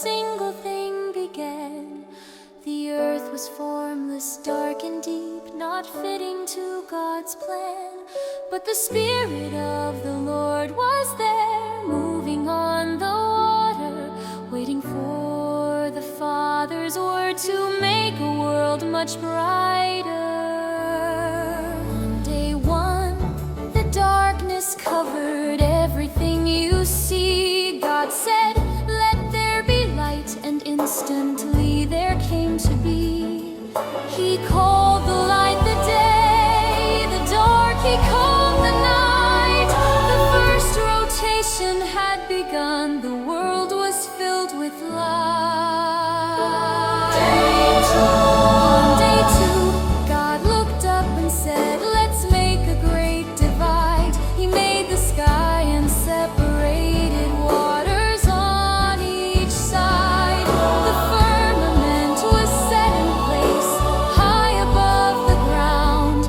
single thing began. The earth was formless, dark and deep, not fitting to God's plan. But the Spirit of the Lord was there, moving on the water, waiting for the Father's word to make a world much brighter. On day one, the darkness covered everything you see. God said, "Let there be light," and instantly there came to be. He called the light the day, the dark he called the night. The first rotation had begun, the world was filled with light. On day two, God looked up and said, "Let's make a great divide." He made the sky and separated waters on each side. The firmament was set in place, high above the ground.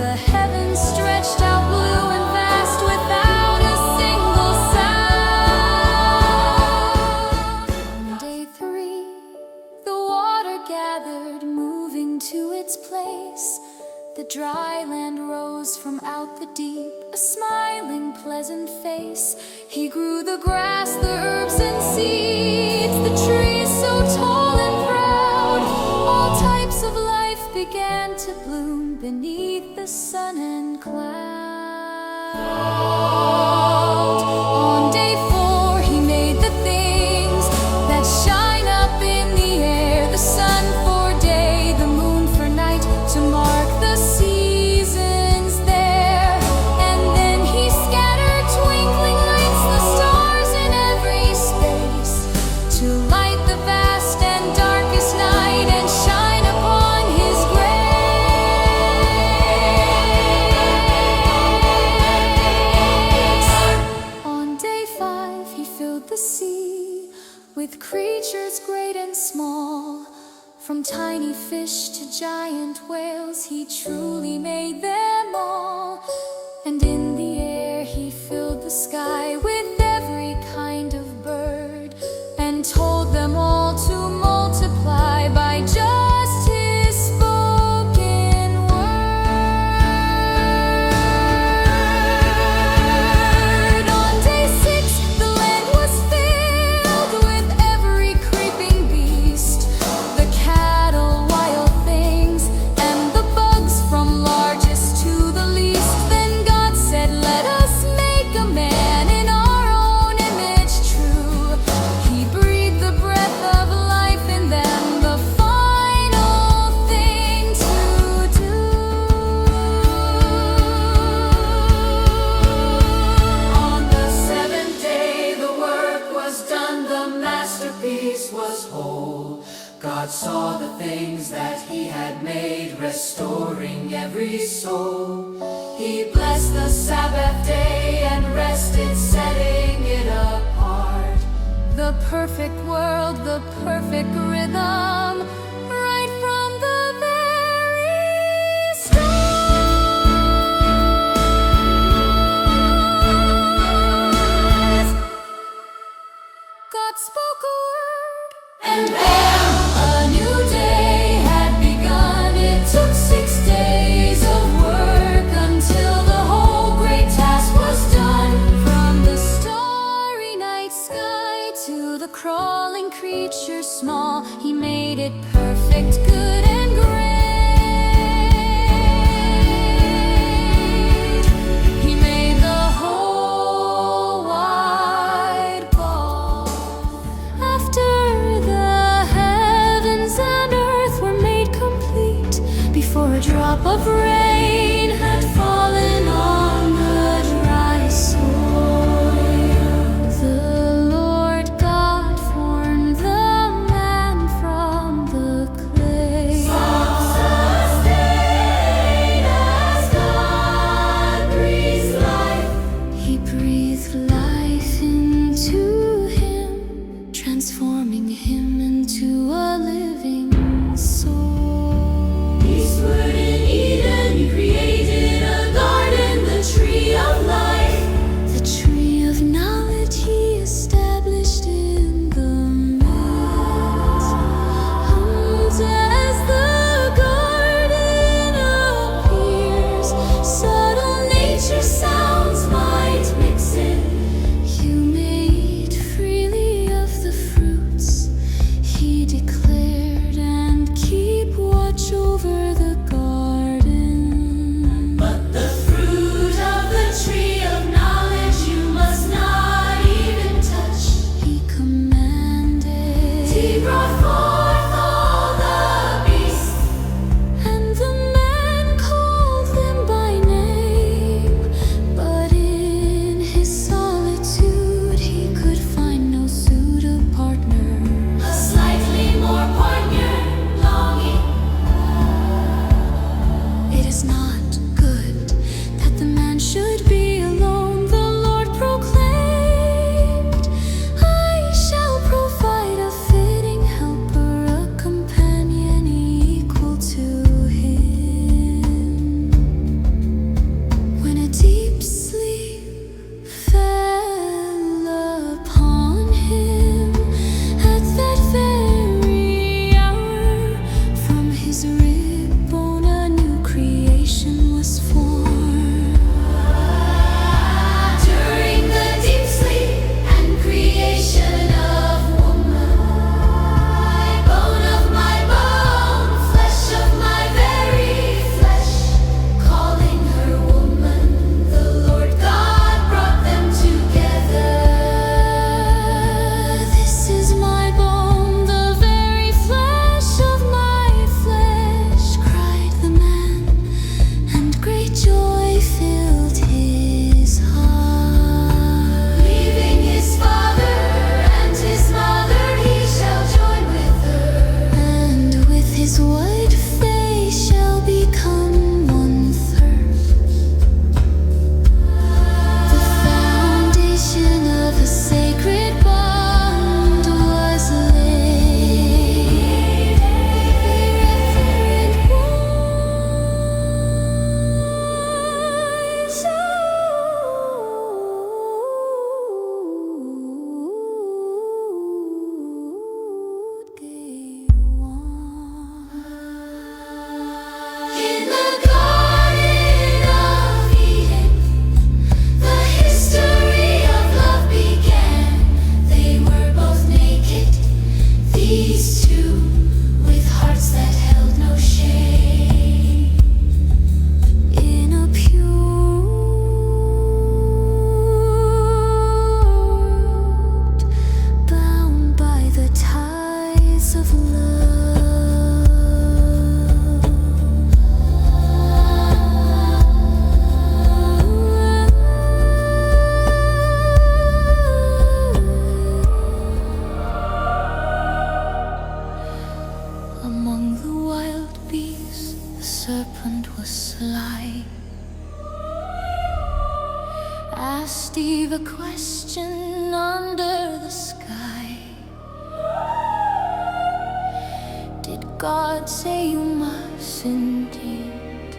The heavens stretched out blue and vast without a single sound. On day three, the water gathered, moving to its place. The dry land rose from out the deep, a smiling, pleasant face. He grew the grass, the herbs and seeds, the trees so tall and proud. All types of life began to bloom beneath the sun and cloud. On day four, he made the things that shine up in the air, the sun for day, the moon for night, to mark the seasons there. And then he scattered twinkling lights, the stars in every space, to light the vast and darkest night and shine upon his grace. On day five, he filled the sea with creatures great and small. From tiny fish to giant whales, he truly made them all. And in the air he filled the sky with every kind of bird, and told them all to multiply by just his spoken word. On day six, the land was filled with every creeping beast, the cattle, wild things, and the bugs from largest to the least. Then God said, "Let us make a man in our own image true." He breathed the breath of life in them, the final thing to do. On the seventh day, the work was done, the masterpiece was whole. God saw the things that he had made, restoring every soul. He blessed the Sabbath day and rested, setting it apart. The perfect world, the perfect rhythm, right from the very start. God spoke a word, and bam, a new day had begun. It took 6 days of work until the whole great task was done. From the starry night sky to the crawling creature small, he made it perfect, good and great. He made the whole wide ball. After the heavens and earth were made complete, before a drop of rain had fallen on the dry soil, the Lord God formed the man from the clay. Self-sustained as God breathes life, he breathed life into him, transforming him into a living soul. Eastward in Eden, he created a garden, the tree of life, the tree of knowledge he established in the middle. a question under the sky. Did God say you mustn't eat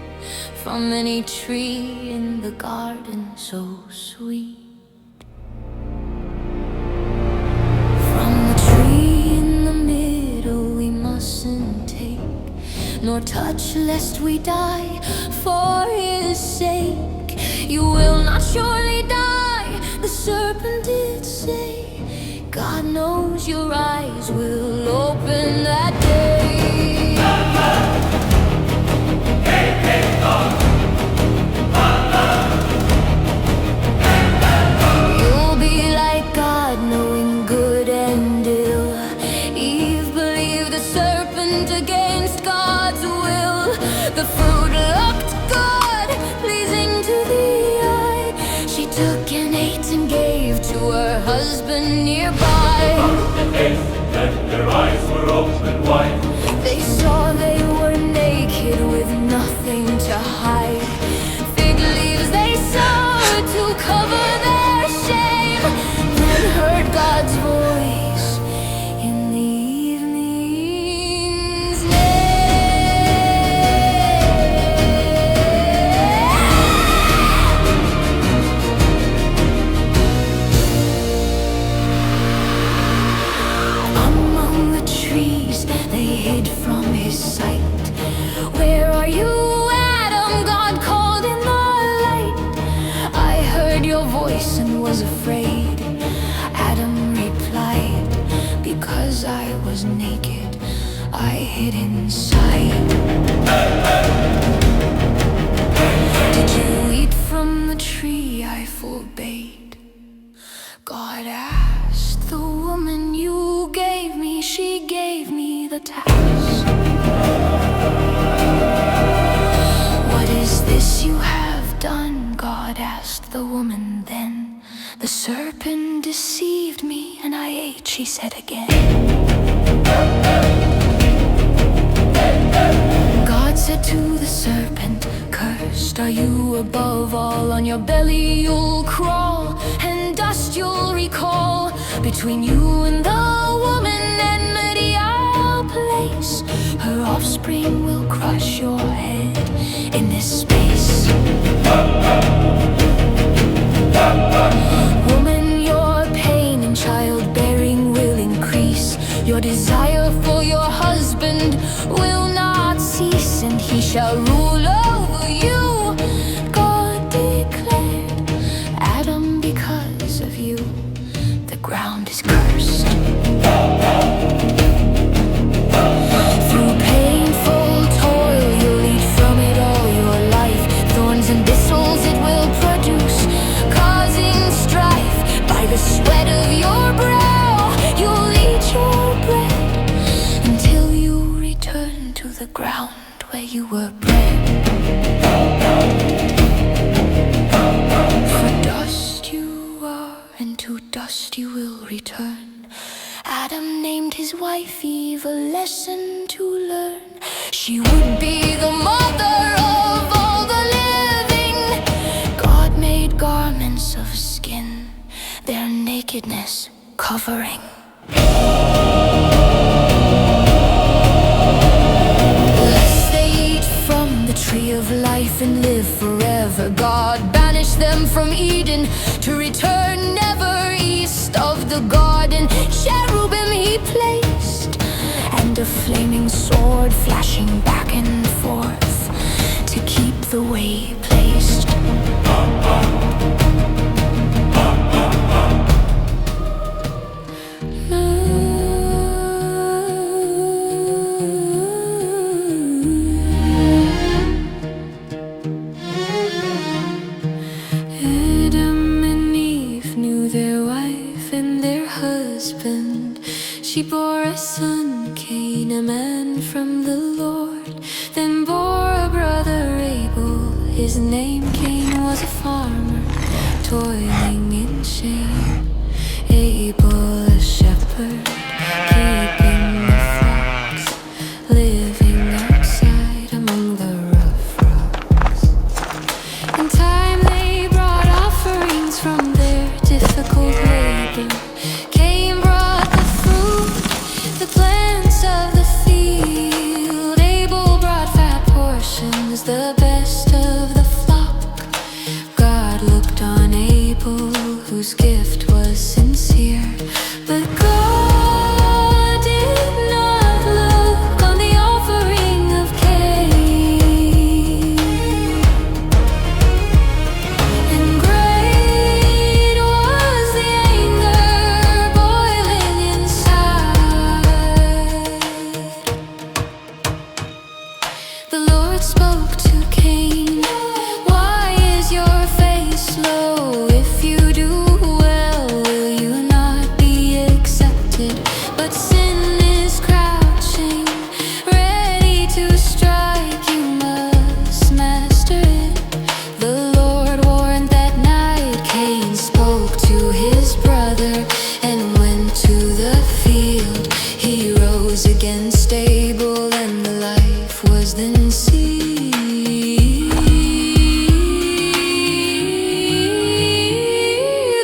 from any tree in the garden so sweet? From the tree in the middle we mustn't take, nor touch lest we die for his sake. You will not surely die, the serpent did say. God knows your eyes will open that day. You'll be like God, knowing good and ill. Eve believed the serpent against God's will. The fruit looked good, pleasing to the eye. She took and ate and gave to her husband nearby. Then their eyes were opened wide. They saw they were naked with nothing to hide. Fig leaves they sewed to cover their shame, then heard God's voice in the evening's among the trees they hid from his sight. Where are you, Adam? God called in the light. I heard your voice and was afraid. Adam replied, because I was naked, I hid inside. Did you eat from the tree I forbade? God asked the woman you gave me, she gave me the task. What is this you have done? God asked the woman then. The serpent deceived me and I ate, she said again. God said to the serpent, cursed are you above all. On your belly you'll crawl, and dust you'll recall. Between you and the woman enmity I'll place. Her offspring will crush your head in this space. Woman, your pain in childbearing will increase. Your desire for your husband will not cease, and he shall rule over you, God declared. Adam, because of you, the ground is cursed. Through painful toil you'll eat from it all your life. Thorns and thistles it will produce, causing strife. By the sweat of your brow you'll eat your bread, until you return to the ground where you were bred. For dust you are, and to dust you will return. Adam named his wife Eve, a lesson to learn. She would be the mother of all the living. God made garments of skin, their nakedness covering. Lest they eat from the tree of life and live forever, God banished them from Eden to return never east of the garden. Cherubim he placed, and a flaming sword flashing back and forth to keep the way placed. Adam and Eve knew their wife and their husband. She bore a son, Cain, a man from the Lord. Then bore a brother, Abel. His name Cain was a farmer, toiling in shame. Abel a shepherd, keeping the flocks, living outside among the rough rocks. In time they brought offerings from their against Abel, and the life was then seized.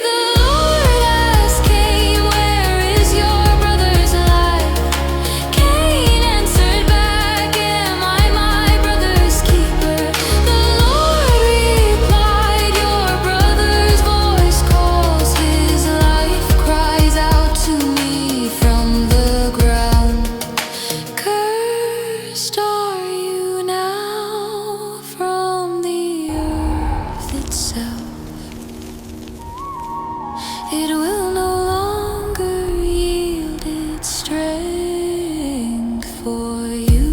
The Lord asked Cain, "Where is your brother's life?" Cain answered back, "Am I my brother's keeper?" The Lord replied, "Your brother's voice calls, his life cries out to me from the ground. Cursed are you now from the earth itself. It will no longer yield its strength for you."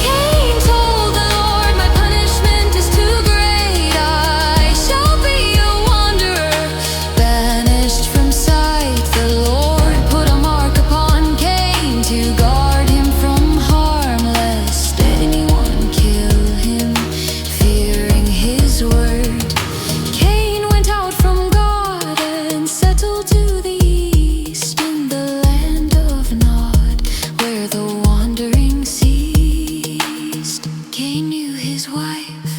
Cain told the Lord, "My punishment is too great. I shall be a wanderer, banished from sight." The Lord put a mark upon Cain to guard him from harm, lest anyone kill him, fearing his word. Cain went out from God and settled to the east, in the land of Nod, where the wandering ceased. Cain knew his wife.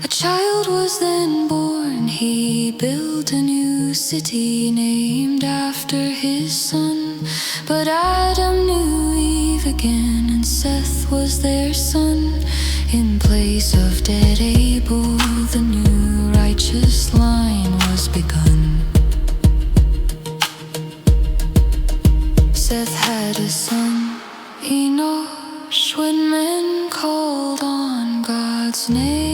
A child was then born. He built a new city named after his son. But Adam knew Eve again, and Seth was their son. In place of dead Abel, the new righteous line was begun. Seth had a son, Enosh, when men called on God's name.